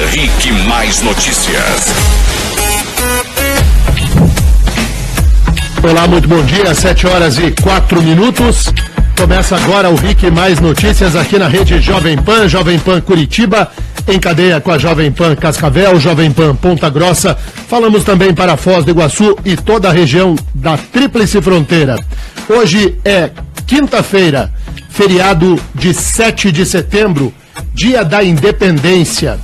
RIC Mais Notícias. Olá, muito bom dia, 7h04. Começa agora o RIC Mais Notícias aqui na rede Jovem Pan Curitiba, em cadeia com a Jovem Pan Cascavel, Jovem Pan Ponta Grossa. Falamos também para Foz do Iguaçu e toda a região da Tríplice Fronteira. Hoje é quinta-feira, feriado de 7 de setembro, Dia da Independência.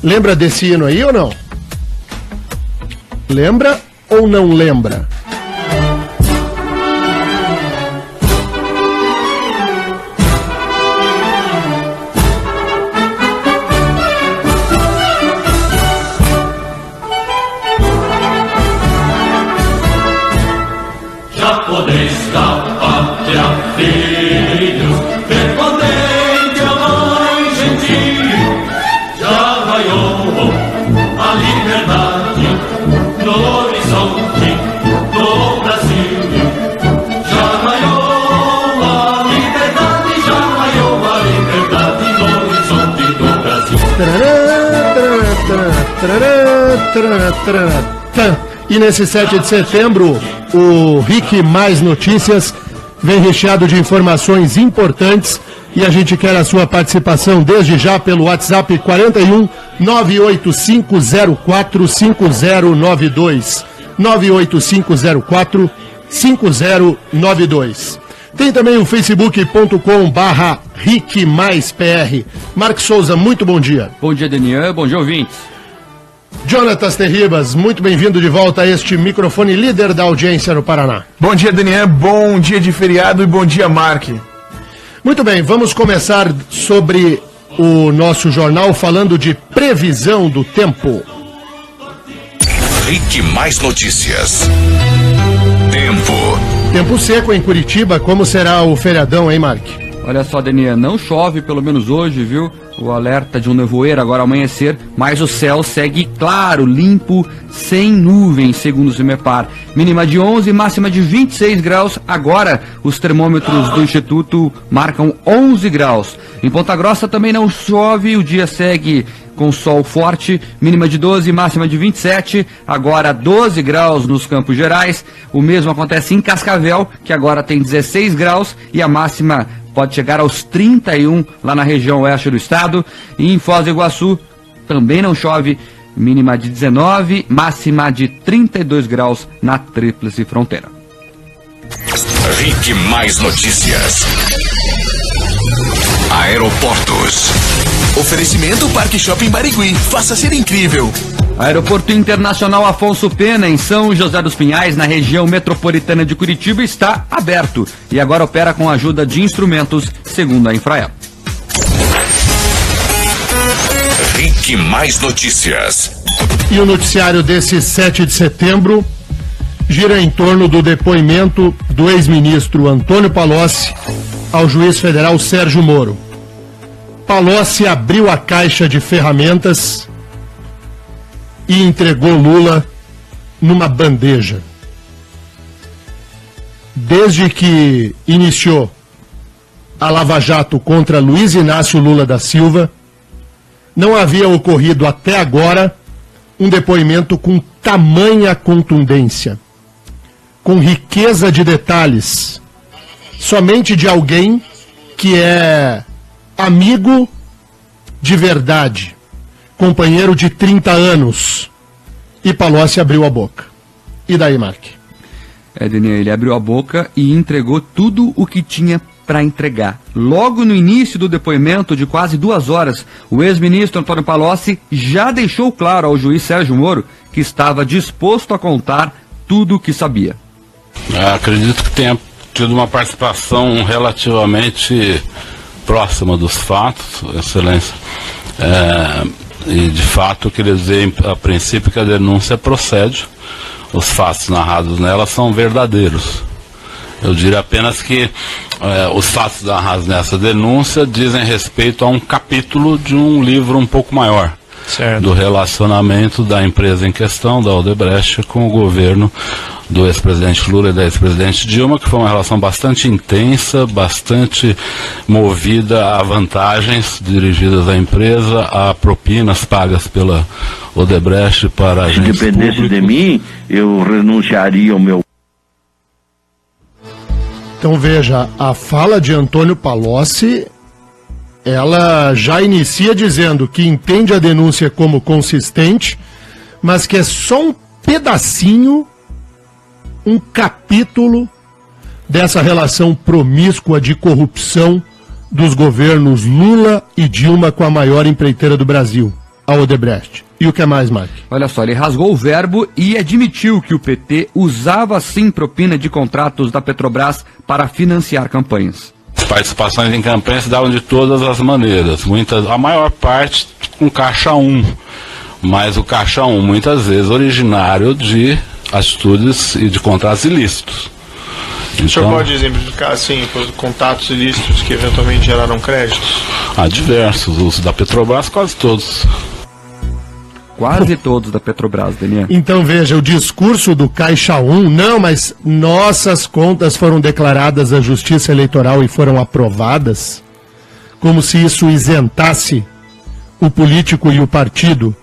Lembra desse hino aí ou não? Lembra ou não lembra? Japonês da pátria, filho, respondente a mãe gentil, já raiou a liberdade no horizonte do Brasil. Já raiou a liberdade no horizonte do Brasil. E nesse 7 de setembro, o RIC Mais Notícias vem recheado de informações importantes e a gente quer a sua participação desde já pelo WhatsApp 41 98504 5092. 98504 5092. Tem também o facebook.com/RICMaisPR. Marcos Souza, muito bom dia. Bom dia, Denian. Bom dia, ouvintes. Jonatas Terribas, muito bem-vindo de volta a este microfone líder da audiência no Paraná. Bom dia, Daniel, bom dia de feriado e bom dia, Mark. Muito bem, vamos começar sobre o nosso jornal falando de previsão do tempo. RIC Mais Notícias. Tempo seco em Curitiba, como será o feriadão, hein, Mark? Olha só, Denian, não chove pelo menos hoje, viu? O alerta de um nevoeiro agora ao amanhecer, mas o céu segue claro, limpo, sem nuvens, segundo o CIMEPAR. Mínima de 11, máxima de 26 graus. Agora, os termômetros do Instituto marcam 11 graus. Em Ponta Grossa também não chove, o dia segue com sol forte, mínima de 12, máxima de 27, agora 12 graus nos Campos Gerais. O mesmo acontece em Cascavel, que agora tem 16 graus, e a máxima pode chegar aos 31 lá na região oeste do estado. E em Foz do Iguaçu também não chove, mínima de 19, máxima de 32 graus na Tríplice Fronteira. RIC Mais Notícias. Aeroportos. Oferecimento Parque Shopping Barigui. Faça ser incrível. Aeroporto Internacional Afonso Pena, em São José dos Pinhais, na região metropolitana de Curitiba, está aberto e agora opera com a ajuda de instrumentos, segundo a Infraero. RIC Mais Notícias. E o noticiário desse 7 de setembro gira em torno do depoimento do ex-ministro Antônio Palocci ao juiz federal Sérgio Moro. Palocci abriu a caixa de ferramentas e entregou Lula numa bandeja. Desde que iniciou a Lava Jato contra Luiz Inácio Lula da Silva, não havia ocorrido até agora um depoimento com tamanha contundência, com riqueza de detalhes, somente de alguém que é amigo de verdade, companheiro de 30 anos. E Palocci abriu a boca. E daí, Mark? Daniel, ele abriu a boca e entregou tudo o que tinha para entregar. Logo no início do depoimento, de quase 2 horas, o ex-ministro Antônio Palocci já deixou claro ao juiz Sérgio Moro que estava disposto a contar tudo o que sabia. Acredito que tenha tido uma participação relativamente próxima dos fatos, Excelência. E de fato, eu queria dizer a princípio que a denúncia procede, os fatos narrados nela são verdadeiros. Eu diria apenas que os fatos narrados nessa denúncia dizem respeito a um capítulo de um livro um pouco maior. Certo. do relacionamento da empresa em questão, da Odebrecht, com o governo do ex-presidente Lula e da ex-presidente Dilma, que foi uma relação bastante intensa, bastante movida a vantagens dirigidas à empresa, a propinas pagas pela Odebrecht para Se agentes dependesse públicos. de mim, eu renunciaria ao meu. Então veja, a fala de Antônio Palocci, ela já inicia dizendo que entende a denúncia como consistente, mas que é só um pedacinho, um capítulo dessa relação promíscua de corrupção dos governos Lula e Dilma com a maior empreiteira do Brasil, a Odebrecht. E o que é mais, Mark? Olha só, ele rasgou o verbo e admitiu que o PT usava sim propina de contratos da Petrobras para financiar campanhas. As participações em campanha se davam de todas as maneiras, a maior parte com caixa 1, mas o caixa 1 muitas vezes originário de atitudes e de contratos ilícitos. O senhor pode exemplificar, assim, os contatos ilícitos que eventualmente geraram créditos? Há diversos, os da Petrobras, quase todos. Quase todos da Petrobras, Daniel. Então veja, o discurso do Caixa 1, não, mas nossas contas foram declaradas à Justiça Eleitoral e foram aprovadas, como se isso isentasse o político e o partido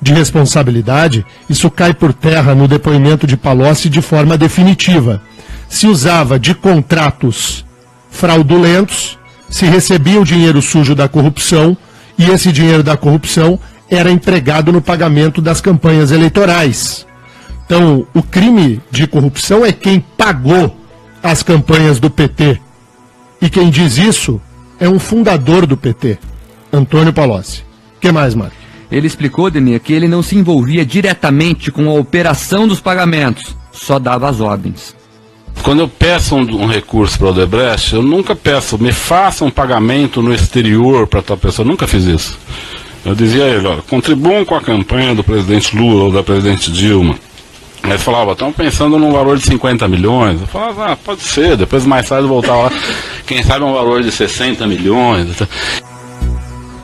de responsabilidade, isso cai por terra no depoimento de Palocci de forma definitiva. Se usava de contratos fraudulentos, se recebia o dinheiro sujo da corrupção, e esse dinheiro da corrupção era empregado no pagamento das campanhas eleitorais. Então, o crime de corrupção é quem pagou as campanhas do PT. E quem diz isso é um fundador do PT, Antônio Palocci. O que mais, Marcos? Ele explicou, Daniel, que ele não se envolvia diretamente com a operação dos pagamentos, só dava as ordens. Quando eu peço um recurso para o Odebrecht, eu nunca peço, me faça um pagamento no exterior para tal pessoa, eu nunca fiz isso. Eu dizia a ele, olha, contribuam com a campanha do presidente Lula ou da presidente Dilma. Aí ele falava, estão pensando num valor de 50 milhões. Eu falava, pode ser, depois mais tarde voltar lá, quem sabe um valor de 60 milhões.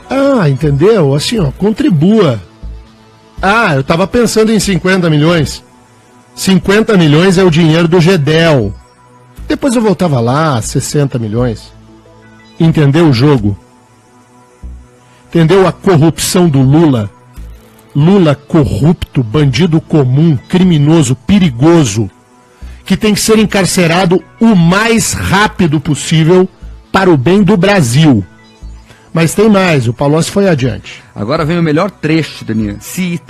Ah, entendeu? Assim, ó, contribua. Ah, eu estava pensando em 50 milhões. 50 milhões é o dinheiro do Gedel. Depois eu voltava lá, 60 milhões. Entendeu o jogo? Entendeu a corrupção do Lula? Lula corrupto, bandido comum, criminoso, perigoso, que tem que ser encarcerado o mais rápido possível para o bem do Brasil. Mas tem mais, o Palocci foi adiante. Agora vem o melhor trecho, Daniel. Se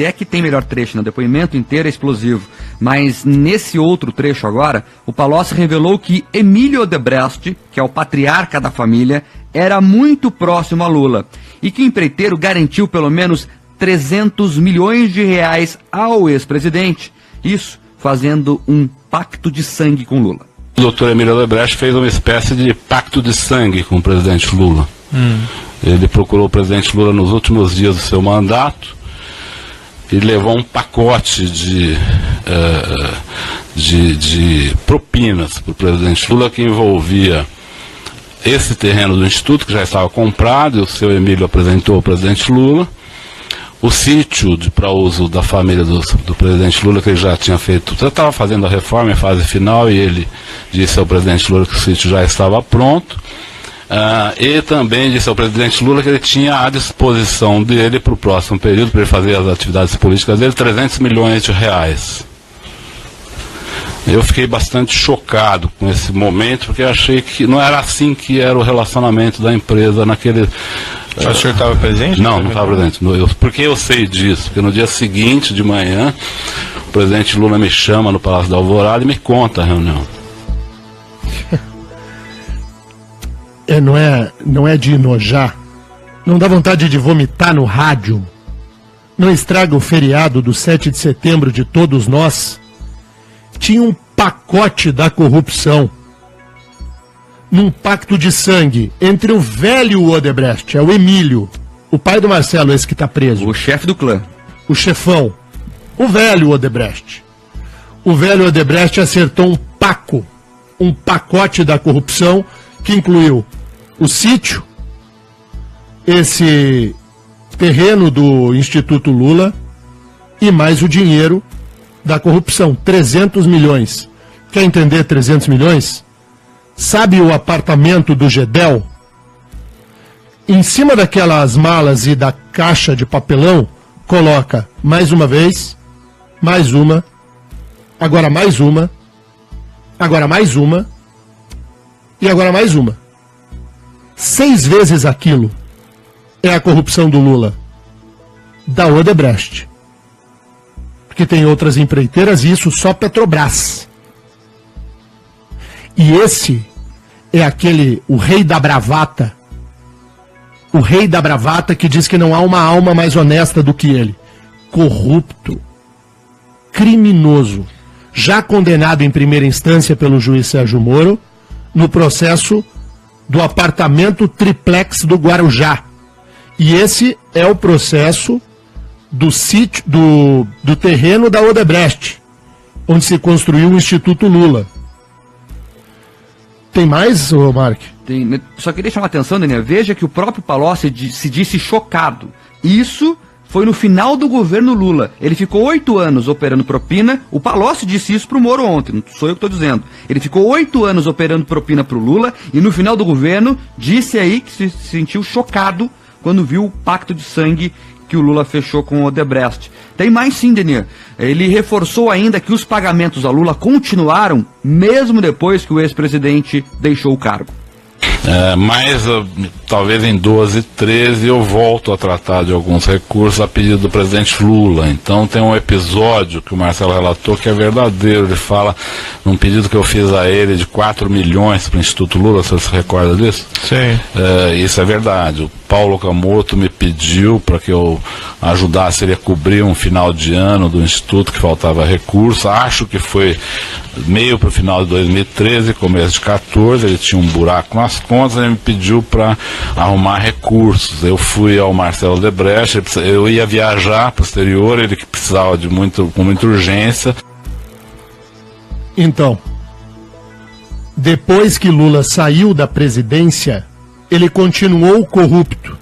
é que tem melhor trecho, no depoimento inteiro é explosivo. Mas nesse outro trecho agora, o Palocci revelou que Emílio Odebrecht, que é o patriarca da família, era muito próximo a Lula. E que o empreiteiro garantiu pelo menos 300 milhões de reais ao ex-presidente. Isso fazendo um pacto de sangue com Lula. O doutor Emílio Odebrecht fez uma espécie de pacto de sangue com o presidente Lula. Ele procurou o presidente Lula nos últimos dias do seu mandato e levou um pacote de propinas para o presidente Lula que envolvia esse terreno do Instituto, que já estava comprado, e o seu Emílio apresentou ao presidente Lula, o sítio para uso da família do presidente Lula, que ele já tinha feito, já estava fazendo a reforma em fase final, e ele disse ao presidente Lula que o sítio já estava pronto. E também disse ao presidente Lula que ele tinha à disposição dele para o próximo período, para ele fazer as atividades políticas dele, 300 milhões de reais. Eu fiquei bastante chocado com esse momento, porque eu achei que não era assim que era o relacionamento da empresa naquele... O senhor estava presente? Não, não estava presente. Porque eu sei disso, porque no dia seguinte de manhã, o presidente Lula me chama no Palácio da Alvorada e me conta a reunião. Não é de enojar, não dá vontade de vomitar no rádio, não estraga o feriado do 7 de setembro de todos nós. Tinha um pacote da corrupção, num pacto de sangue, entre o velho Odebrecht, é o Emílio, o pai do Marcelo, esse que está preso. O chefe do clã. O chefão, o velho Odebrecht. O velho Odebrecht acertou um pacote da corrupção, que incluiu o sítio, esse terreno do Instituto Lula e mais o dinheiro da corrupção, 300 milhões. Quer entender 300 milhões? Sabe o apartamento do Gedel? Em cima daquelas malas e da caixa de papelão, coloca mais uma vez, mais uma, agora mais uma, agora mais uma e agora mais uma. 6 vezes aquilo é a corrupção do Lula, da Odebrecht. Porque tem outras empreiteiras e isso só Petrobras. E esse é o rei da bravata. O rei da bravata que diz que não há uma alma mais honesta do que ele. Corrupto. Criminoso. Já condenado em primeira instância pelo juiz Sérgio Moro, no processo do apartamento triplex do Guarujá. E esse é o processo do sítio, do terreno da Odebrecht, onde se construiu o Instituto Lula. Tem mais, Mark? Tem, só queria chamar a atenção, Daniel, veja que o próprio Palocci se disse chocado. Isso foi no final do governo Lula. Ele ficou 8 anos operando propina. O Palocci disse isso pro Moro ontem, não sou eu que estou dizendo. Ele ficou 8 anos operando propina pro Lula e no final do governo disse aí que se sentiu chocado quando viu o pacto de sangue que o Lula fechou com o Odebrecht. Tem mais sim, Denir. Ele reforçou ainda que os pagamentos a Lula continuaram mesmo depois que o ex-presidente deixou o cargo. Mas talvez em 12 e 13 eu volto a tratar de alguns recursos a pedido do presidente Lula. Então tem um episódio que o Marcelo relatou que é verdadeiro. Ele fala num pedido que eu fiz a ele de 4 milhões para o Instituto Lula, você se recorda disso? Sim. Isso é verdade. O Paulo Camoto me pediu para que eu ajudasse ele a cobrir um final de ano do Instituto que faltava recurso. Acho que foi meio para o final de 2013, começo de 14, ele tinha um buraco nas contas, ele me pediu para arrumar recursos. Eu fui ao Marcelo Odebrecht, eu ia viajar para o exterior, ele que precisava com muita urgência. Então, depois que Lula saiu da presidência, ele continuou corrupto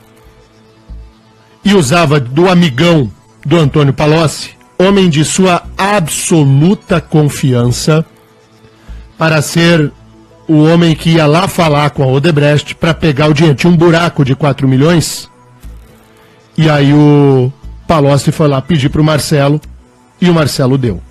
e usava do amigão do Antônio Palocci, homem de sua absoluta confiança, para ser o homem que ia lá falar com a Odebrecht para pegar o dinheiro. Tinha um buraco de 4 milhões, e aí o Palocci foi lá pedir para o Marcelo, e o Marcelo deu.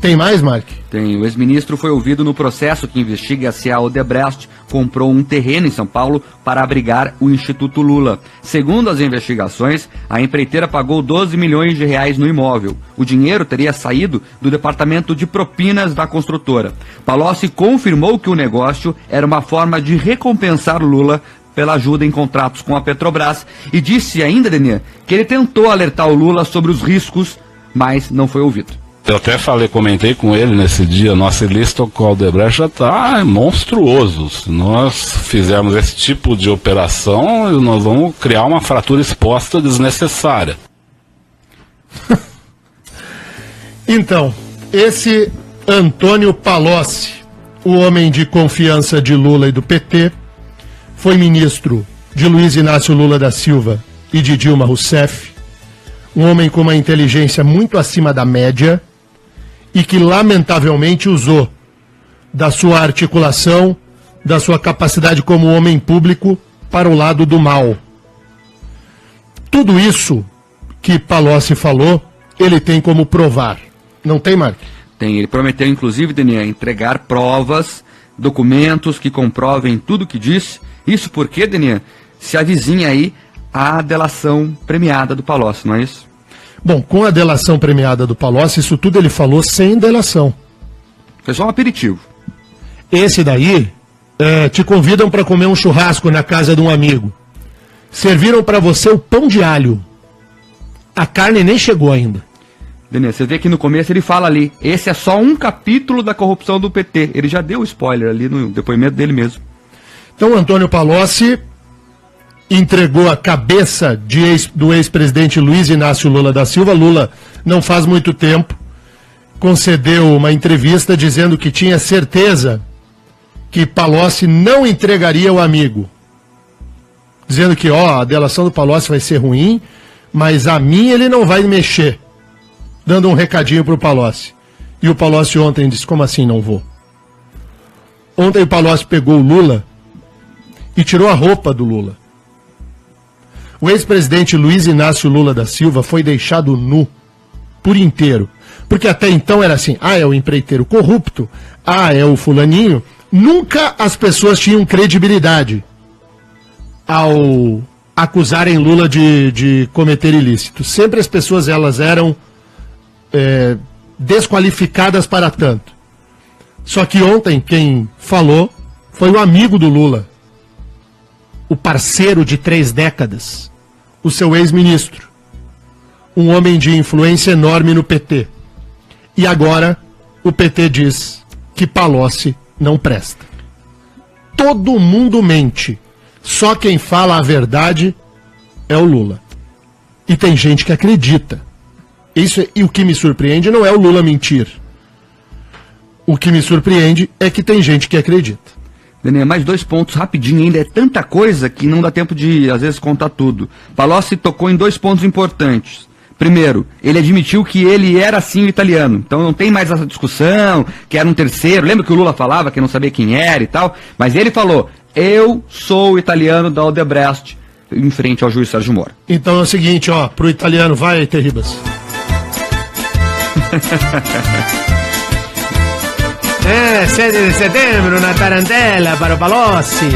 Tem mais, Mark? Tem. O ex-ministro foi ouvido no processo que investiga se a Odebrecht comprou um terreno em São Paulo para abrigar o Instituto Lula. Segundo as investigações, a empreiteira pagou 12 milhões de reais no imóvel. O dinheiro teria saído do departamento de propinas da construtora. Palocci confirmou que o negócio era uma forma de recompensar Lula pela ajuda em contratos com a Petrobras e disse ainda, Denir, que ele tentou alertar o Lula sobre os riscos, mas não foi ouvido. Eu até comentei com ele nesse dia, nosso ilícito com o Odebrecht já está monstruoso. Se nós fizermos esse tipo de operação, nós vamos criar uma fratura exposta desnecessária. Então, esse Antônio Palocci, o homem de confiança de Lula e do PT, foi ministro de Luiz Inácio Lula da Silva e de Dilma Rousseff, um homem com uma inteligência muito acima da média, e que lamentavelmente usou da sua articulação, da sua capacidade como homem público para o lado do mal. Tudo isso que Palocci falou, ele tem como provar. Não tem, Mark? Tem. Ele prometeu, inclusive, Daniel, entregar provas, documentos que comprovem tudo o que disse. Isso porque, Daniel, se avizinha aí a delação premiada do Palocci, não é isso? Bom, com a delação premiada do Palocci, isso tudo ele falou sem delação. Foi só um aperitivo. Esse daí, te convidam para comer um churrasco na casa de um amigo. Serviram para você o pão de alho. A carne nem chegou ainda. Daniel, você vê que no começo ele fala ali, esse é só um capítulo da corrupção do PT. Ele já deu spoiler ali no depoimento dele mesmo. Então, Antônio Palocci entregou a cabeça do ex-presidente Luiz Inácio Lula da Silva. Lula, não faz muito tempo, concedeu uma entrevista dizendo que tinha certeza que Palocci não entregaria o amigo. dizendo que a delação do Palocci vai ser ruim, mas a mim ele não vai mexer, dando um recadinho pro Palocci. E o Palocci ontem disse, como assim não vou? Ontem o Palocci pegou o Lula e tirou a roupa do Lula. O ex-presidente Luiz Inácio Lula da Silva foi deixado nu por inteiro. Porque até então era assim, é o empreiteiro corrupto, é o fulaninho. Nunca as pessoas tinham credibilidade ao acusarem Lula de cometer ilícito. Sempre as pessoas elas eram desqualificadas para tanto. Só que ontem quem falou foi o amigo do Lula, o parceiro de 3 décadas, o seu ex-ministro, um homem de influência enorme no PT. E agora o PT diz que Palocci não presta. Todo mundo mente. Só quem fala a verdade é o Lula. E tem gente que acredita. E o que me surpreende não é o Lula mentir. O que me surpreende é que tem gente que acredita. Daniel, mais 2 pontos rapidinho, ainda é tanta coisa que não dá tempo de, às vezes, contar tudo. Palocci tocou em 2 pontos importantes. Primeiro, ele admitiu que ele era sim o italiano, então não tem mais essa discussão, que era um terceiro. Lembra que o Lula falava que não sabia quem era e tal? Mas ele falou, eu sou o italiano da Odebrecht, em frente ao juiz Sérgio Moro. Então é o seguinte, pro italiano, vai, Terribas. 7 de setembro, na tarantela para o Palocci.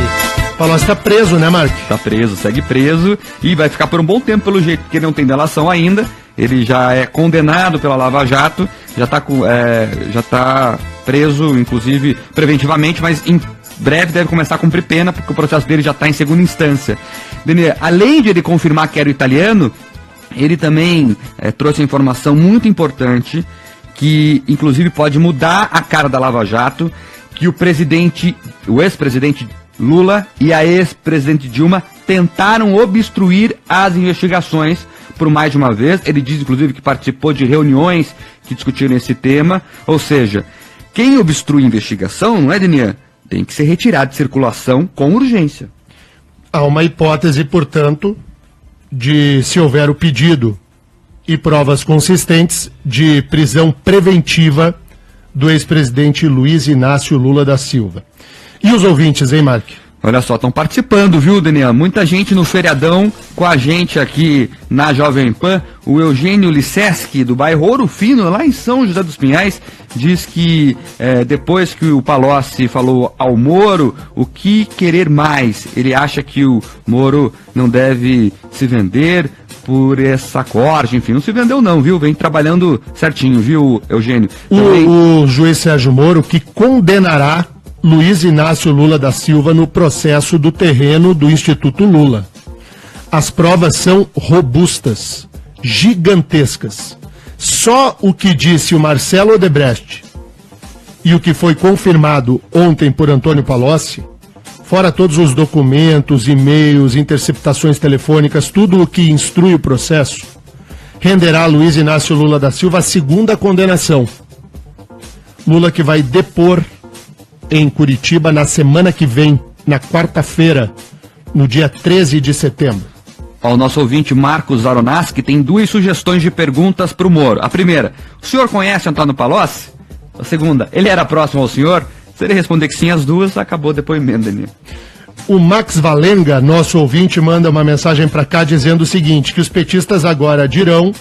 Palocci tá preso, né, Mark? Tá preso, segue preso e vai ficar por um bom tempo pelo jeito, porque ele não tem delação ainda. Ele já é condenado pela Lava Jato, já tá preso, inclusive, preventivamente, mas em breve deve começar a cumprir pena, porque o processo dele já está em segunda instância. Daniel, além de ele confirmar que era o italiano, ele também trouxe informação muito importante, que inclusive pode mudar a cara da Lava Jato, que o ex-presidente Lula e a ex-presidente Dilma tentaram obstruir as investigações por mais de uma vez. Ele diz, inclusive, que participou de reuniões que discutiram esse tema. Ou seja, quem obstrui a investigação, não é, Daniel? Tem que ser retirado de circulação com urgência. Há uma hipótese, portanto, de, se houver o pedido e provas consistentes, de prisão preventiva do ex-presidente Luiz Inácio Lula da Silva. E os ouvintes, hein, Mark? Olha só, estão participando, viu, Daniel? Muita gente no feriadão com a gente aqui na Jovem Pan. O Eugênio Liceski, do bairro Ouro Fino, lá em São José dos Pinhais, diz que depois que o Palocci falou ao Moro, o que querer mais? Ele acha que o Moro não deve se vender por essa corte, enfim, não se vendeu não, viu? Vem trabalhando certinho, viu, Eugênio? Também... O juiz Sérgio Moro que condenará Luiz Inácio Lula da Silva no processo do terreno do Instituto Lula. As provas são robustas, gigantescas. Só o que disse o Marcelo Odebrecht e o que foi confirmado ontem por Antônio Palocci, fora todos os documentos, e-mails, interceptações telefônicas, tudo o que instrui o processo, renderá a Luiz Inácio Lula da Silva a segunda condenação. Lula que vai depor em Curitiba na semana que vem, na quarta-feira, no dia 13 de setembro. O nosso ouvinte Marcos Aronaski tem 2 sugestões de perguntas para o Moro. A primeira, o senhor conhece Antônio Palocci? A segunda, ele era próximo ao senhor? Se ele responder que sim, as duas, acabou o depoimento, Daniel. O Max Valenga, nosso ouvinte, manda uma mensagem para cá dizendo o seguinte, que os petistas agora dirão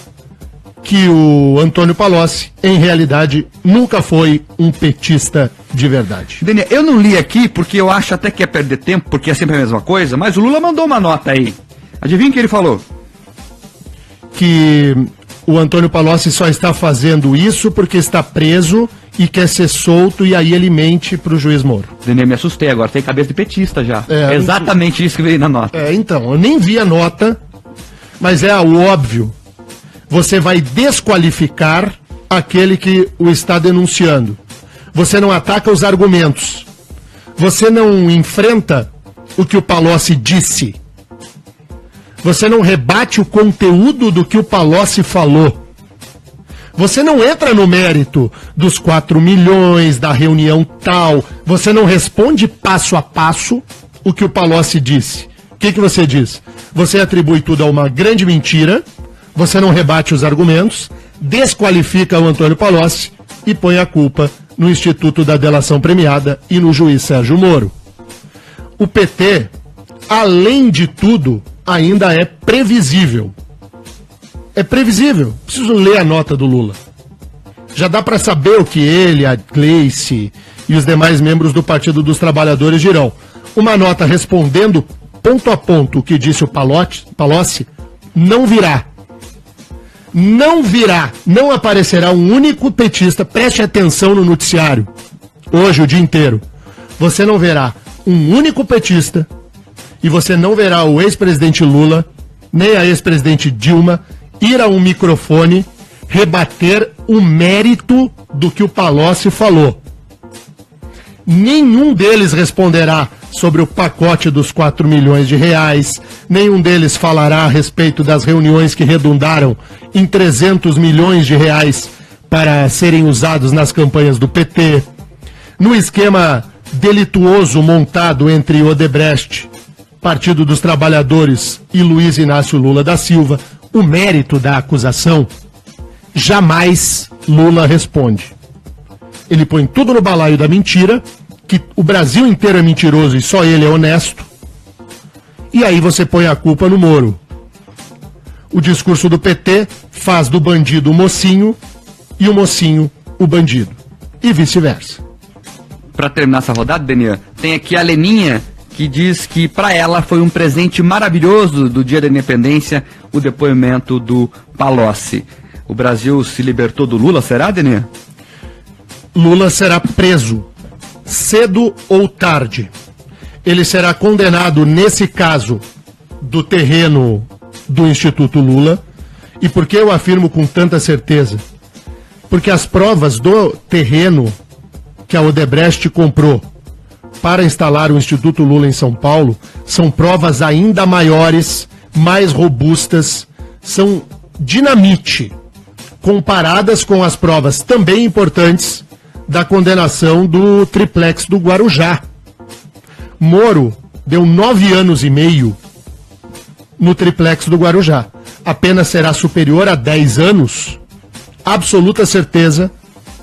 que o Antônio Palocci, em realidade, nunca foi um petista de verdade. Daniel, eu não li aqui porque eu acho até que é perder tempo, porque é sempre a mesma coisa, mas o Lula mandou uma nota aí. Adivinha o que ele falou? Que o Antônio Palocci só está fazendo isso porque está preso e quer ser solto, e aí ele mente para o juiz Moro. Daniel, me assustei agora, tem cabeça de petista já. É exatamente isso que veio na nota. Então, eu nem vi a nota, mas é o óbvio. Você vai desqualificar aquele que o está denunciando. Você não ataca os argumentos. Você não enfrenta o que o Palocci disse. Você não rebate o conteúdo do que o Palocci falou. Você não entra no mérito dos 4 milhões, da reunião tal. Você não responde passo a passo o que o Palocci disse. que você diz? Você atribui tudo a uma grande mentira, você não rebate os argumentos, desqualifica o Antônio Palocci e põe a culpa no Instituto da Delação Premiada e no juiz Sérgio Moro. O PT, além de tudo, ainda é previsível. É previsível. Preciso ler a nota do Lula. Já dá para saber o que ele, a Gleice e os demais membros do Partido dos Trabalhadores dirão. Uma nota respondendo ponto a ponto o que disse o Palocci não virá. Não virá. Não aparecerá um único petista. Preste atenção no noticiário. Hoje, o dia inteiro. Você não verá um único petista e você não verá o ex-presidente Lula, nem a ex-presidente Dilma, ir a um microfone rebater o mérito do que o Palocci falou. Nenhum deles responderá sobre o pacote dos 4 milhões de reais, nenhum deles falará a respeito das reuniões que redundaram em 300 milhões de reais para serem usados nas campanhas do PT, no esquema delituoso montado entre Odebrecht, Partido dos Trabalhadores e Luiz Inácio Lula da Silva, o mérito da acusação, jamais Lula responde. Ele põe tudo no balaio da mentira, que o Brasil inteiro é mentiroso e só ele é honesto, e aí você põe a culpa no Moro. O discurso do PT faz do bandido o mocinho e o mocinho o bandido, e vice-versa. Para terminar essa rodada, Denian, tem aqui a Leninha, que diz que para ela foi um presente maravilhoso do Dia da Independência o depoimento do Palocci. O Brasil se libertou do Lula, será, Denian? Lula será preso, cedo ou tarde. Ele será condenado, nesse caso, do terreno do Instituto Lula. E por que eu afirmo com tanta certeza? Porque as provas do terreno que a Odebrecht comprou para instalar o Instituto Lula em São Paulo são provas ainda maiores, mais robustas, são dinamite, comparadas com as provas também importantes da condenação do triplex do Guarujá. Moro deu 9 anos e meio no triplex do Guarujá. A pena será superior a 10 anos, absoluta certeza,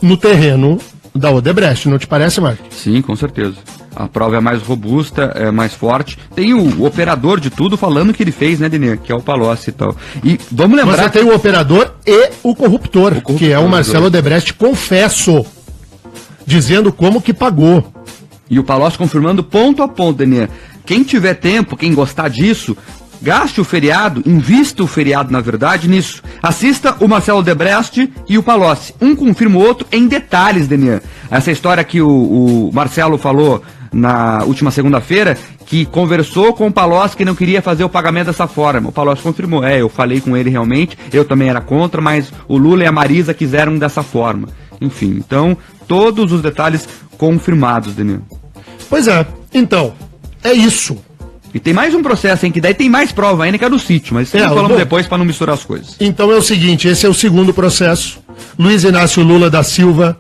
no terreno da Odebrecht, não te parece, Marcos? Sim, com certeza. A prova é mais robusta, é mais forte. Tem o operador de tudo falando que ele fez, né, Denê? Que é o Palocci e tal. E vamos lembrar... Você tem o operador e o corruptor, que é o Marcelo Odebrecht, confesso, dizendo como que pagou. E o Palocci confirmando ponto a ponto, Denê. Quem tiver tempo, quem gostar disso, gaste o feriado, invista o feriado, na verdade, nisso. Assista o Marcelo Odebrecht e o Palocci. Um confirma o outro em detalhes, Denian. Essa história que o Marcelo falou na última segunda-feira, que conversou com o Palocci que não queria fazer o pagamento dessa forma. O Palocci confirmou, eu falei com ele realmente, eu também era contra, mas o Lula e a Marisa quiseram dessa forma. Enfim, então, todos os detalhes confirmados, Denian. Pois é, então, é isso. E tem mais um processo, hein, que daí tem mais prova ainda, que é do sítio, mas falamos depois para não misturar as coisas. Então é o seguinte, esse é o segundo processo. Luiz Inácio Lula da Silva,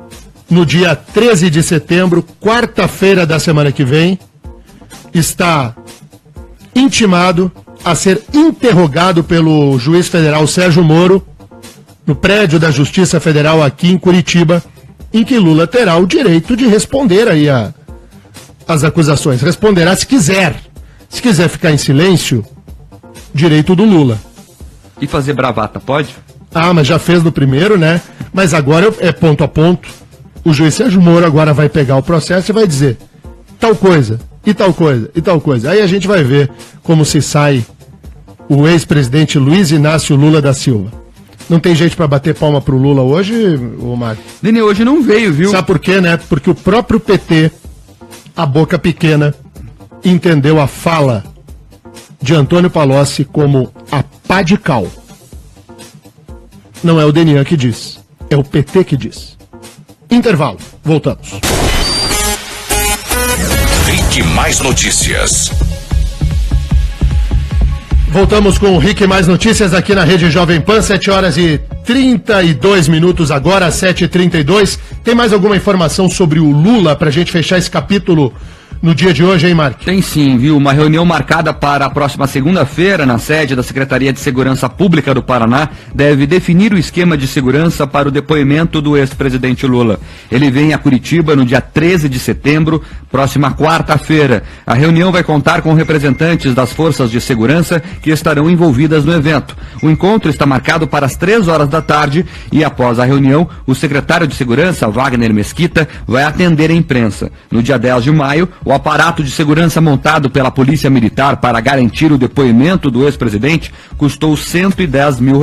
no dia 13 de setembro, quarta-feira da semana que vem, está intimado a ser interrogado pelo juiz federal Sérgio Moro, no prédio da Justiça Federal aqui em Curitiba, em que Lula terá o direito de responder aí as acusações. Responderá se quiser. Se quiser ficar em silêncio, direito do Lula. E fazer bravata, pode? Ah, mas já fez no primeiro, né? Mas agora é ponto a ponto. O juiz Sérgio Moro agora vai pegar o processo e vai dizer tal coisa, e tal coisa, e tal coisa. Aí a gente vai ver como se sai o ex-presidente Luiz Inácio Lula da Silva. Não tem jeito pra bater palma pro Lula hoje, ô Mário? Nenê, hoje não veio, viu? Sabe por quê, né? Porque o próprio PT, a boca pequena, entendeu a fala de Antônio Palocci como a pá de cal. Não é o Denian que diz, é o PT que diz. Intervalo, voltamos. Rick Mais Notícias. Voltamos com o Rick Mais Notícias aqui na Rede Jovem Pan, 7 horas e 32 minutos agora, 7h32. Tem mais alguma informação sobre o Lula pra gente fechar esse capítulo no dia de hoje, hein, Mark? Tem sim, viu? Uma reunião marcada para a próxima segunda-feira, na sede da Secretaria de Segurança Pública do Paraná, deve definir o esquema de segurança para o depoimento do ex-presidente Lula. Ele vem a Curitiba no dia 13 de setembro, próxima quarta-feira. A reunião vai contar com representantes das forças de segurança que estarão envolvidas no evento. O encontro está marcado para as 3 horas da tarde e, após a reunião, o secretário de Segurança, Wagner Mesquita, vai atender a imprensa. No dia 10 de maio, o aparato de segurança montado pela Polícia Militar para garantir o depoimento do ex-presidente custou R$110 mil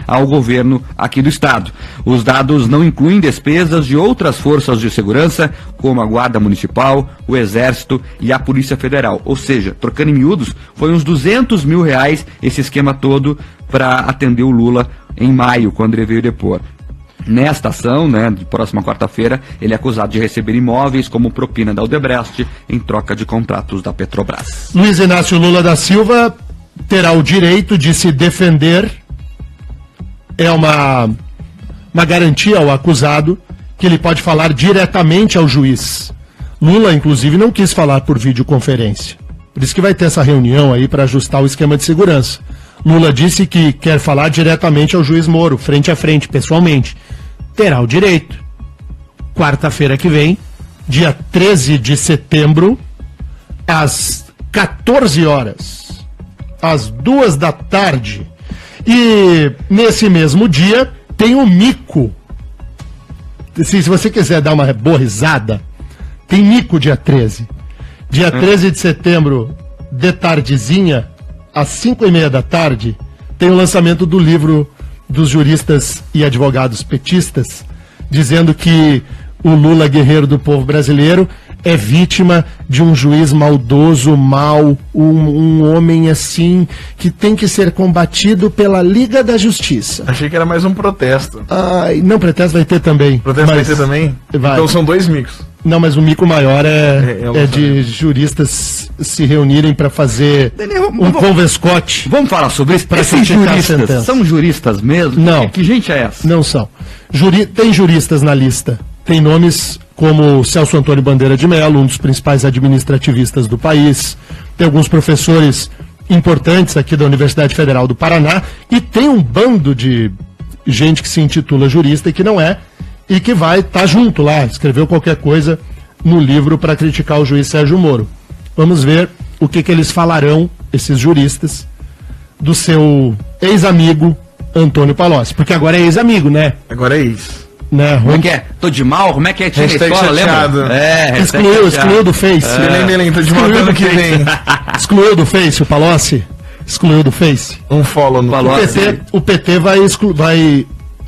ao governo aqui do estado. Os dados não incluem despesas de outras forças de segurança, como a Guarda Municipal, o Exército e a Polícia Federal. Ou seja, trocando em miúdos, foi uns R$200 mil esse esquema todo para atender o Lula em maio, quando ele veio depor. Nesta ação, de próxima quarta-feira, ele é acusado de receber imóveis como propina da Odebrecht em troca de contratos da Petrobras. Luiz Inácio Lula da Silva terá o direito de se defender. É uma garantia ao acusado que ele pode falar diretamente ao juiz. Lula, inclusive, não quis falar por videoconferência. Por isso que vai ter essa reunião aí para ajustar o esquema de segurança. Lula disse que quer falar diretamente ao juiz Moro, frente a frente, pessoalmente. Terá o direito. Quarta-feira que vem, dia 13 de setembro, às 14 horas, às 2 da tarde. E nesse mesmo dia tem o mico. Se você quiser dar uma boa risada, tem mico dia 13. Dia 13 de setembro, de tardezinha, às 5:30 da tarde, tem o lançamento do livro dos juristas e advogados petistas, dizendo que o Lula, guerreiro do povo brasileiro, é vítima de um juiz maldoso, mau, um homem assim, que tem que ser combatido pela Liga da Justiça. Achei que era mais um protesto. Ai, não, protesto vai ter também. Protesto vai ter também? Vai. Então são 2 micos. Não, mas o mico maior é de juristas se reunirem para fazer um convescote. Vamos falar sobre isso? Esses juristas são juristas mesmo? Não. Que gente é essa? Não são. Tem juristas na lista. Tem nomes como Celso Antônio Bandeira de Mello, um dos principais administrativistas do país. Tem alguns professores importantes aqui da Universidade Federal do Paraná. E tem um bando de gente que se intitula jurista e que não é. E que vai estar junto lá, escreveu qualquer coisa no livro para criticar o juiz Sérgio Moro. Vamos ver o que eles falarão, esses juristas, do seu ex-amigo Antônio Palocci. Porque agora é ex-amigo, né? Agora é ex. Né? Como é que é? Tô de mal? Como é que é? Tinha na escola, lembra? Excluiu do Face. Tô de mal ano que vem. Excluiu do Face o Palocci? Excluiu do Face. Um follow no Palocci. O PT vai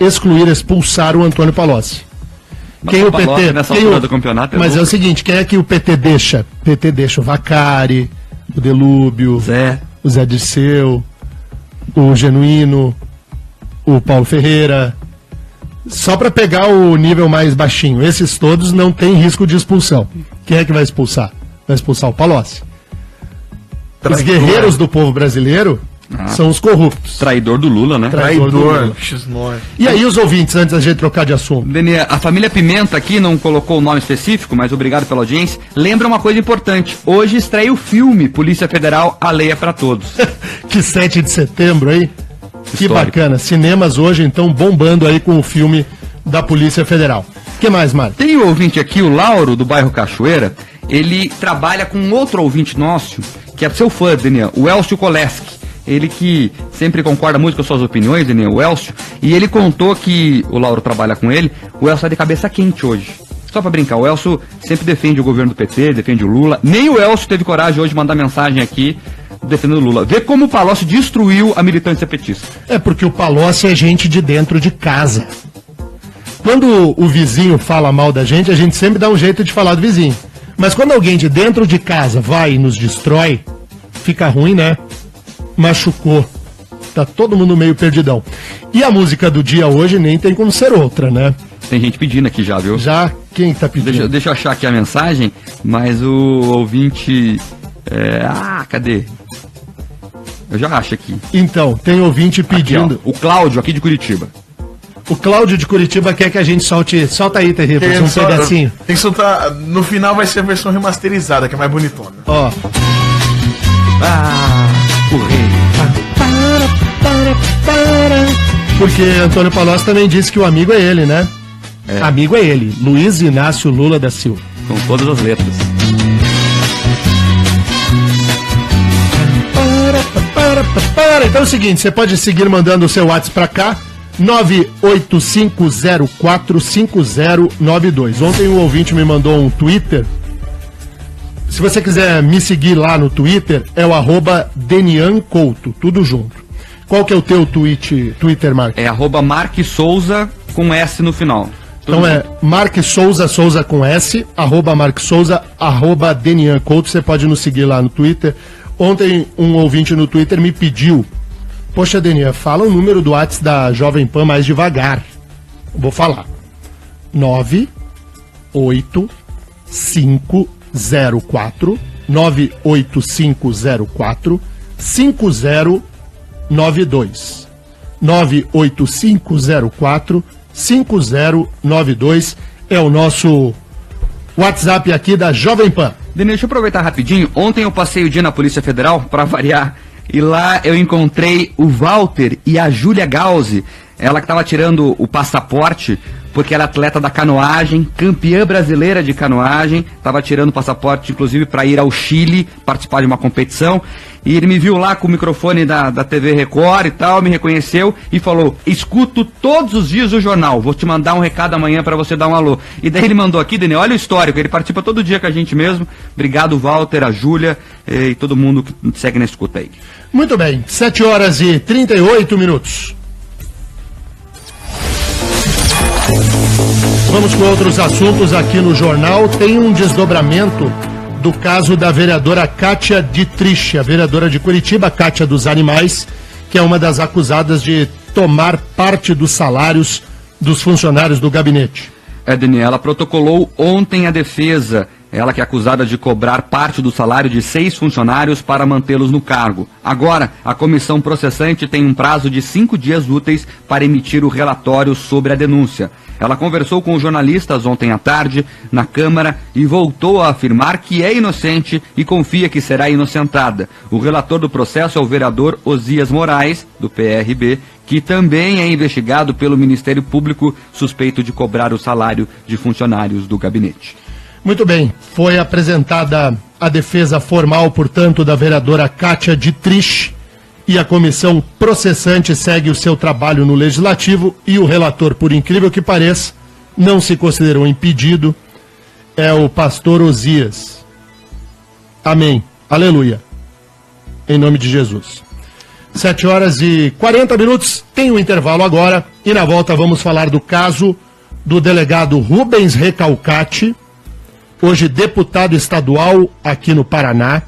excluir, expulsar o Antônio Palocci. Quem o PT nessa altura do campeonato mas é o seguinte, quem é que o PT deixa? O PT deixa o Vacari, o Delúbio, o Zé Dirceu, o Genuíno, o Paulo Ferreira, só para pegar o nível mais baixinho. Esses todos não tem risco de expulsão. Quem é que vai expulsar? Vai expulsar o Palocci. Os guerreiros do povo brasileiro são os corruptos. Traidor do Lula, né? Traidor. E aí os ouvintes, antes da gente trocar de assunto? Deni, a família Pimenta aqui não colocou o nome específico, mas obrigado pela audiência. Lembra uma coisa importante. Hoje estreia o filme Polícia Federal, A Lei é pra Todos. Que 7 de setembro aí. Que Histórico. bacana. Cinemas hoje, então, bombando aí com o filme da Polícia Federal. O que mais, Mário? Tem um ouvinte aqui, o Lauro, do bairro Cachoeira. Ele trabalha com outro ouvinte nosso, que é seu fã, Daniel, o Elcio Koleski. Ele que sempre concorda muito com as suas opiniões, Daniel, o Elcio. E ele contou que o Lauro trabalha com ele. O Elcio tá de cabeça quente hoje. Só pra brincar, o Elcio sempre defende o governo do PT, defende o Lula. Nem o Elcio teve coragem hoje de mandar mensagem aqui defendendo o Lula. Vê como o Palocci destruiu a militância petista. É porque o Palocci é gente de dentro de casa. Quando o vizinho fala mal da gente, a gente sempre dá um jeito de falar do vizinho. Mas quando alguém de dentro de casa vai e nos destrói, fica ruim, né? Machucou. Tá todo mundo meio perdidão. E a música do dia hoje nem tem como ser outra, né? Tem gente pedindo aqui já, viu? Já? Quem tá pedindo? Deixa eu achar aqui a mensagem, mas o ouvinte... cadê? Eu já acho aqui. Então, tem ouvinte pedindo... Aqui, ó, o Cláudio, aqui de Curitiba. O Cláudio de Curitiba quer que a gente solta aí, Terripas, um pedacinho. Tem que soltar, no final vai ser a versão remasterizada, que é mais bonitona. Ó. O rei. Porque Antônio Palocci também disse que o amigo é ele, né? Amigo é ele, Luiz Inácio Lula da Silva. Com todas as letras. Então é o seguinte, você pode seguir mandando o seu WhatsApp pra cá, 985045092. Ontem um ouvinte me mandou um Twitter. Se você quiser me seguir lá no Twitter, é o @DenianCouto, tudo junto. Qual que é o teu Twitter, Mark? É @Mark Souza com S no final. Então é Mark Souza, Souza com S, @Mark Souza, @DenianCouto. Você pode nos seguir lá no Twitter. Ontem um ouvinte no Twitter me pediu: poxa, Denian, fala o número do WhatsApp da Jovem Pan mais devagar. Vou falar. 98504 5092. 98504 5092 é o nosso WhatsApp aqui da Jovem Pan. Denian, deixa eu aproveitar rapidinho. Ontem eu passei o dia na Polícia Federal, para variar, e lá eu encontrei o Walter e a Júlia Gauzi, ela que estava tirando o passaporte, porque ela é atleta da canoagem, campeã brasileira de canoagem, estava tirando o passaporte, inclusive, para ir ao Chile, participar de uma competição, e ele me viu lá com o microfone da TV Record e tal, me reconheceu e falou: escuto todos os dias o jornal, vou te mandar um recado amanhã para você dar um alô. E daí ele mandou aqui, Daniel, olha o histórico, ele participa todo dia com a gente mesmo. Obrigado, Walter, a Júlia e todo mundo que segue na escuta aí. Muito bem, 7h38. Vamos com outros assuntos aqui no jornal. Tem um desdobramento do caso da vereadora Kátia Dietrich, a vereadora de Curitiba, Kátia dos Animais, que é uma das acusadas de tomar parte dos salários dos funcionários do gabinete. Daniel, ela protocolou ontem a defesa, ela que é acusada de cobrar parte do salário de 6 funcionários para mantê-los no cargo. Agora, a comissão processante tem um prazo de 5 dias úteis para emitir o relatório sobre a denúncia. Ela conversou com os jornalistas ontem à tarde na Câmara e voltou a afirmar que é inocente e confia que será inocentada. O relator do processo é o vereador Osias Moraes, do PRB, que também é investigado pelo Ministério Público, suspeito de cobrar o salário de funcionários do gabinete. Muito bem, foi apresentada a defesa formal, portanto, da vereadora Kátia Dietrich, e a comissão processante segue o seu trabalho no Legislativo, e o relator, por incrível que pareça, não se considerou impedido, é o pastor Osias. Amém. Aleluia. Em nome de Jesus. 7h40, tem um intervalo agora, e na volta vamos falar do caso do delegado Rubens Recalcati, hoje deputado estadual aqui no Paraná.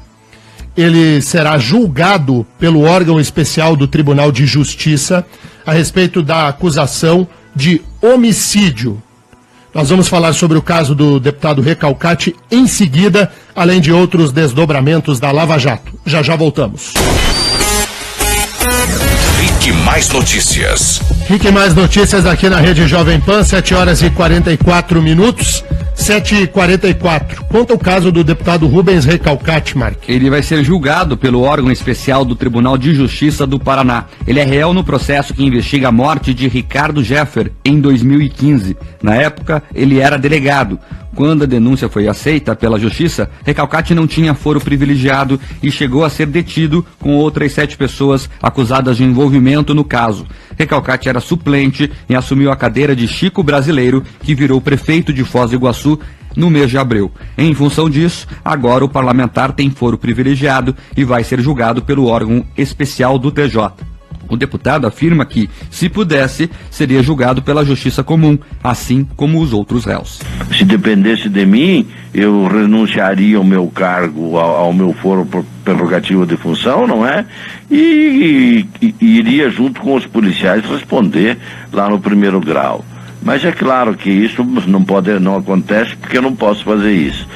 Ele será julgado pelo órgão especial do Tribunal de Justiça a respeito da acusação de homicídio. Nós vamos falar sobre o caso do deputado Recalcati em seguida, além de outros desdobramentos da Lava Jato. Já já voltamos. Rique Mais Notícias. Rique Mais Notícias aqui na Rede Jovem Pan, 7h44. 7h44. Conta o caso do deputado Rubens Recalcati, Mark. Ele vai ser julgado pelo órgão especial do Tribunal de Justiça do Paraná. Ele é réu no processo que investiga a morte de Ricardo Jeffer em 2015. Na época, ele era delegado. Quando a denúncia foi aceita pela Justiça, Recalcati não tinha foro privilegiado e chegou a ser detido com outras 7 pessoas acusadas de envolvimento no caso. Recalcati era suplente e assumiu a cadeira de Chico Brasileiro, que virou prefeito de Foz do Iguaçu no mês de abril. Em função disso, agora o parlamentar tem foro privilegiado e vai ser julgado pelo órgão especial do TJ. O deputado afirma que, se pudesse, seria julgado pela Justiça Comum, assim como os outros réus. Se dependesse de mim, eu renunciaria ao meu cargo, ao meu foro prerrogativo de função, não é? E iria junto com os policiais responder lá no 1º grau. Mas é claro que isso não acontece porque eu não posso fazer isso.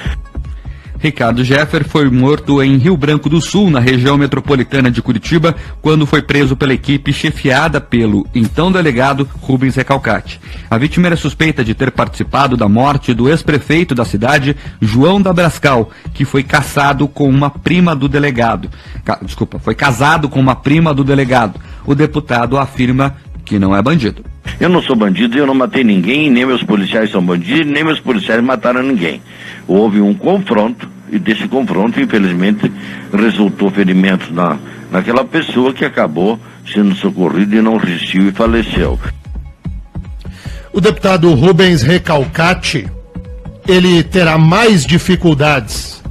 Ricardo Jeffer foi morto em Rio Branco do Sul, na região metropolitana de Curitiba, quando foi preso pela equipe chefiada pelo então delegado Rubens Recalcati. A vítima era suspeita de ter participado da morte do ex-prefeito da cidade, João Dabrascal, que foi casado com uma prima do delegado. Foi casado com uma prima do delegado. O deputado afirma que não é bandido. Eu não sou bandido, eu não matei ninguém, nem meus policiais são bandidos, nem meus policiais mataram ninguém. Houve um confronto, e desse confronto, infelizmente, resultou ferimento naquela pessoa que acabou sendo socorrida e não resistiu e faleceu. O deputado Rubens Recalcati, ele terá mais dificuldades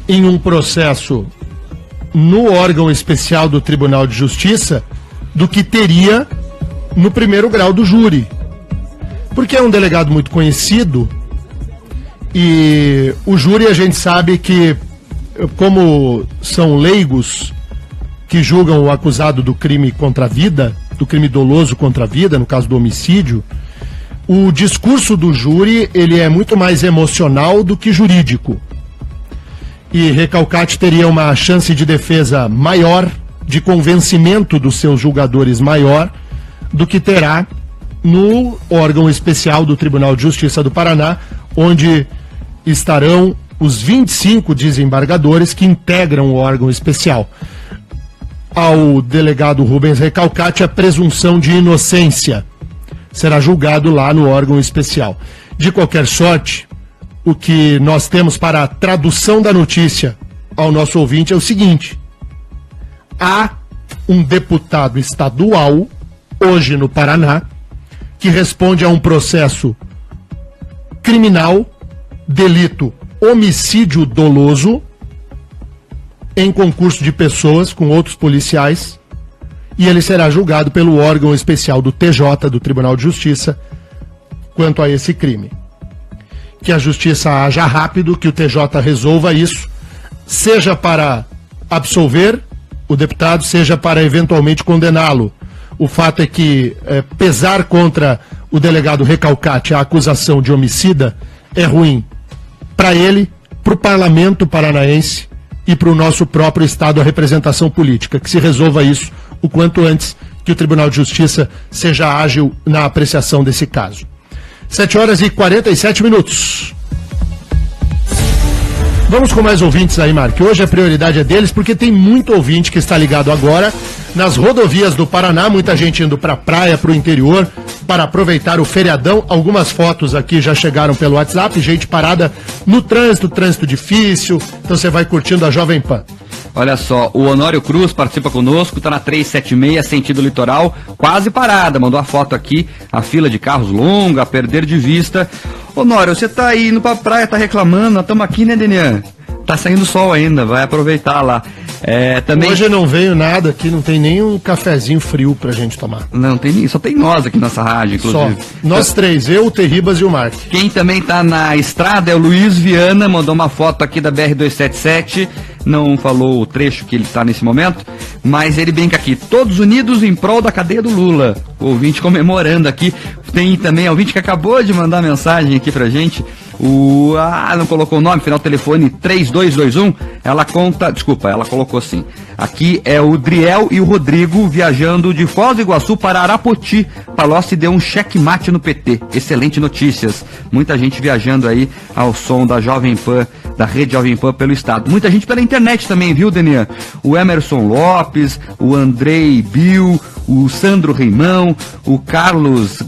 em um processo no órgão especial do Tribunal de Justiça do que teria no primeiro grau do júri. Porque é um delegado muito conhecido e o júri, a gente sabe que, como são leigos que julgam o acusado do crime contra a vida, do crime doloso contra a vida, no caso do homicídio, o discurso do júri, ele é muito mais emocional do que jurídico. E Recalcati teria uma chance de defesa maior, de convencimento dos seus julgadores maior, do que terá no órgão especial do Tribunal de Justiça do Paraná, onde estarão os 25 desembargadores que integram o órgão especial. Ao delegado Rubens Recalcati, a presunção de inocência será julgado lá no órgão especial. De qualquer sorte, o que nós temos para a tradução da notícia ao nosso ouvinte é o seguinte: há um deputado estadual, hoje no Paraná, que responde a um processo criminal, delito homicídio doloso, em concurso de pessoas com outros policiais, e ele será julgado pelo órgão especial do TJ, do Tribunal de Justiça, quanto a esse crime. Que a Justiça haja rápido, que o TJ resolva isso, seja para absolver o deputado, seja para eventualmente condená-lo. O fato é que pesar contra o delegado Recalcati a acusação de homicida é ruim para ele, para o parlamento paranaense e para o nosso próprio Estado, a representação política. Que se resolva isso o quanto antes, que o Tribunal de Justiça seja ágil na apreciação desse caso. 7h47. Vamos com mais ouvintes aí, Mark. Hoje a prioridade é deles, porque tem muito ouvinte que está ligado agora nas rodovias do Paraná, muita gente indo para a praia, para o interior, para aproveitar o feriadão. Algumas fotos aqui já chegaram pelo WhatsApp, gente parada no trânsito difícil, então você vai curtindo a Jovem Pan. Olha só, o Honório Cruz participa conosco, está na 376, sentido litoral, quase parada, mandou a foto aqui, a fila de carros longa, a perder de vista. Honório, você tá aí indo pra praia, tá reclamando, nós estamos aqui, né, Denian? Tá saindo sol ainda, vai aproveitar lá. Também... Hoje não veio nada aqui, não tem nem um cafezinho frio pra gente tomar. Não, só tem nós aqui nessa rádio, inclusive. Só. Nós três, eu, o Terribas e o Mark. Quem também tá na estrada é o Luiz Viana, mandou uma foto aqui da BR-277, não falou o trecho que ele tá nesse momento, mas ele brinca aqui, todos unidos em prol da cadeia do Lula. O ouvinte comemorando aqui. Tem também ouvinte que acabou de mandar mensagem aqui pra gente, não colocou o nome, final do telefone 3221, ela colocou assim, aqui é o Driel e o Rodrigo viajando de Foz do Iguaçu para Arapoti. Palocci deu um checkmate no PT, excelente notícias, muita gente viajando aí ao som da Jovem Pan, da rede Jovem Pan pelo estado, muita gente pela internet também, viu, Denian? O Emerson Lopes, o Andrei Bill, o Sandro Reimão, o Carlos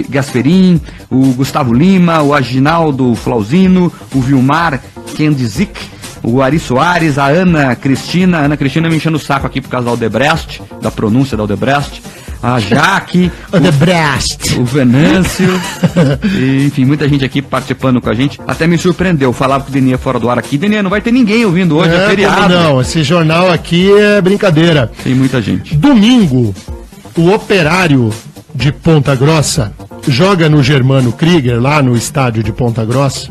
Gasperin, o Gustavo Lima, o Aginaldo Flauzino, o Vilmar Kendizik, o Ari Soares, a Ana Cristina me enchendo o saco aqui por causa da Odebrecht, da pronúncia da Odebrecht, a Jaque, o Venâncio, e, enfim, muita gente aqui participando com a gente, até me surpreendeu, falava que o Denian fora do ar aqui, Denian, não vai ter ninguém ouvindo hoje, é feriado. Não, esse jornal aqui é brincadeira. Tem muita gente. Domingo, o Operário de Ponta Grossa joga no Germano Krieger, lá no estádio de Ponta Grossa,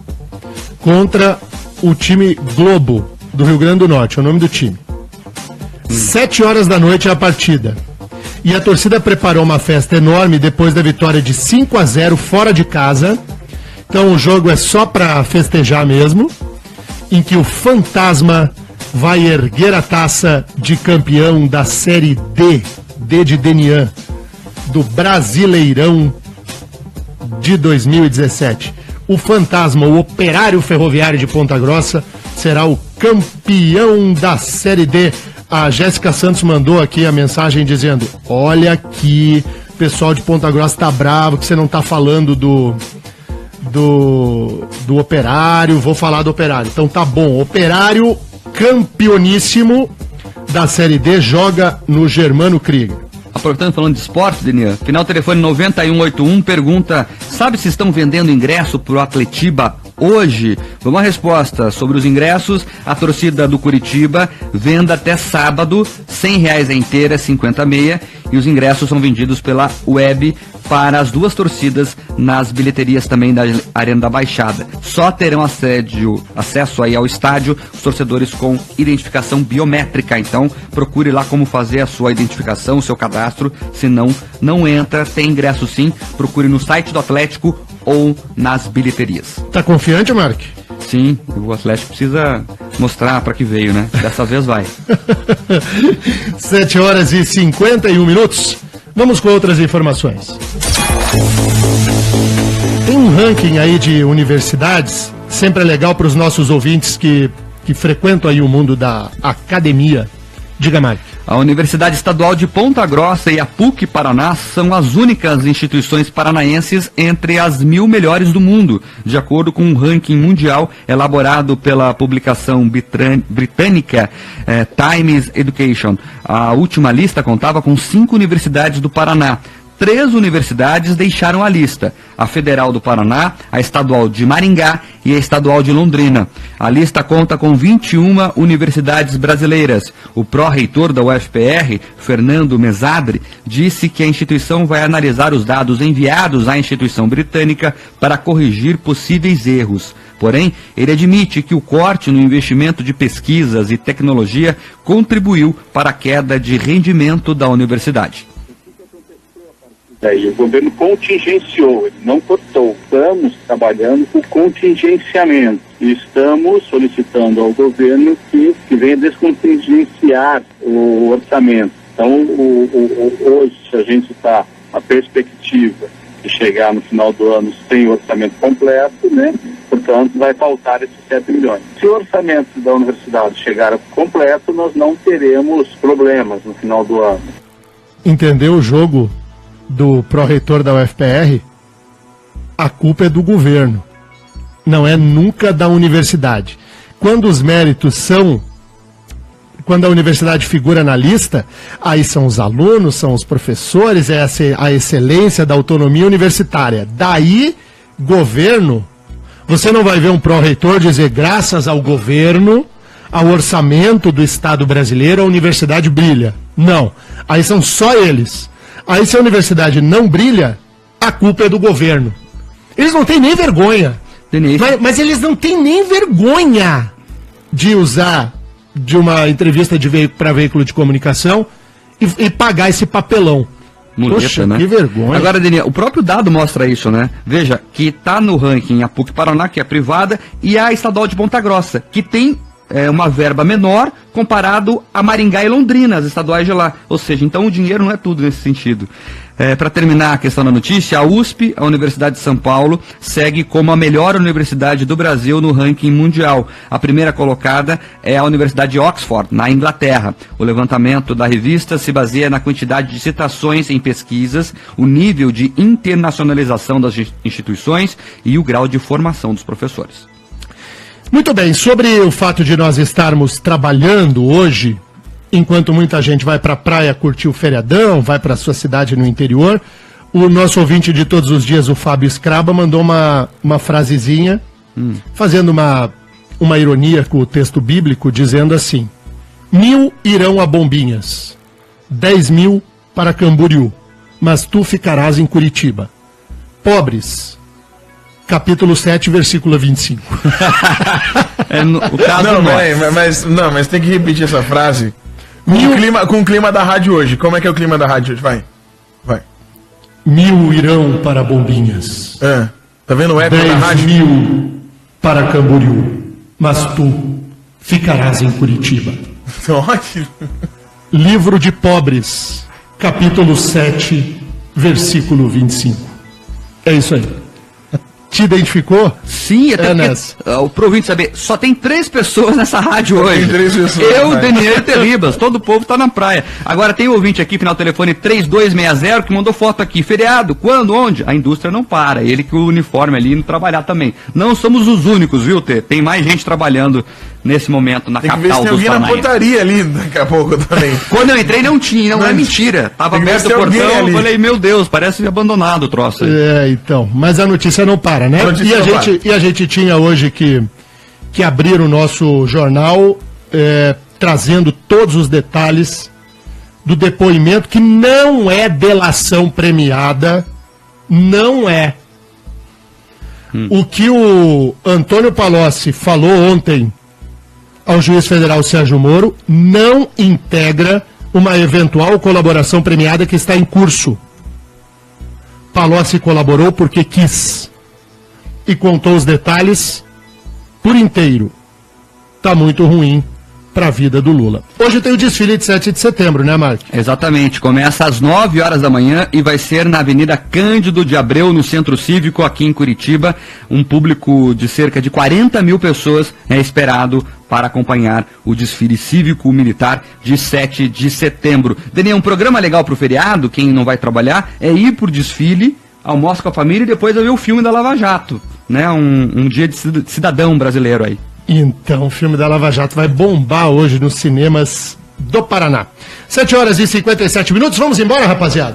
contra o time Globo do Rio Grande do Norte, é o nome do time. 7h da noite é a partida. E a torcida preparou uma festa enorme depois da vitória de 5-0 fora de casa. Então o jogo é só para festejar mesmo. em que o Fantasma vai erguer a taça de campeão da Série D de Denian, do Brasileirão de 2017. O Fantasma, o Operário Ferroviário de Ponta Grossa, será o campeão da Série D. A Jéssica Santos mandou aqui a mensagem dizendo: olha aqui, o pessoal de Ponta Grossa tá bravo que você não tá falando do Operário. Vou falar do Operário. Então tá bom, Operário campeoníssimo da Série D, joga no Germano Krieger. Aproveitando, falando de esporte, Denian, final telefone 9181 pergunta: sabe se estão vendendo ingresso pro Atletiba hoje? Vamos à resposta sobre os ingressos. A torcida do Curitiba venda até sábado, R$100 a inteira, 50 meia, e os ingressos são vendidos pela web para as duas torcidas nas bilheterias também da Arena da Baixada. Só terão acesso aí ao estádio os torcedores com identificação biométrica. Então procure lá como fazer a sua identificação, o seu cadastro, senão não entra. Tem ingresso sim, procure no site do Atlético ou nas bilheterias. Tá confiante, Mark? Sim, o Atlético precisa mostrar para que veio, né? Dessa vez vai. 7h51. Vamos com outras informações. Tem um ranking aí de universidades, sempre é legal para os nossos ouvintes que frequentam aí o mundo da academia. Diga, Mário. A Universidade Estadual de Ponta Grossa e a PUC Paraná são as únicas instituições paranaenses entre as 1000 melhores do mundo, de acordo com um ranking mundial elaborado pela publicação britânica Times Education. A última lista contava com 5 universidades do Paraná. 3 universidades deixaram a lista: a Federal do Paraná, a Estadual de Maringá e a Estadual de Londrina. A lista conta com 21 universidades brasileiras. O pró-reitor da UFPR, Fernando Mesadri, disse que a instituição vai analisar os dados enviados à instituição britânica para corrigir possíveis erros. Porém, ele admite que o corte no investimento de pesquisas e tecnologia contribuiu para a queda de rendimento da universidade. O governo contingenciou, ele não cortou. Estamos trabalhando com contingenciamento e estamos solicitando ao governo que venha descontingenciar o orçamento. Então, hoje a gente está a perspectiva de chegar no final do ano sem o orçamento completo, né? Portanto, vai faltar esses 7 milhões. Se o orçamento da universidade chegar completo, nós não teremos problemas no final do ano. Entendeu o jogo do pró-reitor da UFPR? A culpa é do governo, não é nunca da universidade. Quando os méritos são, quando a universidade figura na lista, aí são os alunos, são os professores, é a excelência da autonomia universitária. Daí, governo, você não vai ver um pró-reitor dizer: graças ao governo, ao orçamento do Estado brasileiro, a universidade brilha. Não, aí são só eles. Aí, se a universidade não brilha, a culpa é do governo. Eles não têm nem vergonha. Mas eles não têm nem vergonha de usar de uma entrevista para veículo de comunicação e pagar esse papelão. Muleta, poxa, né? Que vergonha. Agora, Denian, o próprio dado mostra isso, né? Veja, que está no ranking a PUC Paraná, que é privada, e a Estadual de Ponta Grossa, que tem uma verba menor comparado a Maringá e Londrina, as estaduais de lá. Ou seja, então o dinheiro não é tudo nesse sentido. Para terminar a questão da notícia, a USP, a Universidade de São Paulo, segue como a melhor universidade do Brasil no ranking mundial. A primeira colocada é a Universidade de Oxford, na Inglaterra. O levantamento da revista se baseia na quantidade de citações em pesquisas, o nível de internacionalização das instituições e o grau de formação dos professores. Muito bem, sobre o fato de nós estarmos trabalhando hoje, enquanto muita gente vai para a praia curtir o feriadão, vai para a sua cidade no interior, o nosso ouvinte de todos os dias, o Fábio Scraba, mandou uma frasezinha, fazendo uma ironia com o texto bíblico, dizendo assim: 1000 irão a Bombinhas, 10.000 para Camboriú, mas tu ficarás em Curitiba. Pobres. Capítulo 7, versículo 25. O caso mas tem que repetir essa frase com o clima da rádio hoje. Como é que é o clima da rádio hoje? Vai. 1000 irão para Bombinhas. Tá vendo o eco da rádio? 10.000 para Camboriú, mas tu ficarás em Curitiba. Ótimo. Livro de Pobres, capítulo 7, versículo 25. É isso aí. Te identificou? Sim, até pro ouvinte saber, só tem 3 pessoas nessa rádio hoje. Tem 3 pessoas. Eu, Daniel e Terribas, todo o povo tá na praia. Agora tem um ouvinte aqui, final do telefone 3260, que mandou foto aqui. Feriado, quando, onde? A indústria não para, ele que o uniforme ali indo trabalhar também. Não somos os únicos, viu, Tê? Tem mais gente trabalhando nesse momento na capital dos Tem que ver se tem alguém na portaria ali daqui a pouco também. Quando eu entrei não tinha, não é mentira. Tava aberto o portão, eu falei, meu Deus, parece abandonado o troço aí. Então, mas a notícia não para, né? E a gente tinha hoje que abrir o nosso jornal trazendo todos os detalhes do depoimento, que não é delação premiada, não é. O que o Antônio Palocci falou ontem ao juiz federal Sérgio Moro não integra uma eventual colaboração premiada que está em curso. Palocci colaborou porque quis e contou os detalhes por inteiro. Tá muito ruim para a vida do Lula. Hoje tem o desfile de 7 de setembro, né, Mark? Exatamente, começa às 9 horas da manhã e vai ser na Avenida Cândido de Abreu, no Centro Cívico, aqui em Curitiba. Um público de cerca de 40 mil pessoas é esperado para acompanhar o desfile cívico-militar de 7 de setembro. Daniel, um programa legal para o feriado, quem não vai trabalhar, é ir por desfile, almoça com a família e depois ver o filme da Lava Jato, né? Um dia de cidadão brasileiro aí. Então, o filme da Lava Jato vai bombar hoje nos cinemas do Paraná. 7 horas e 57 minutos, vamos embora, rapaziada.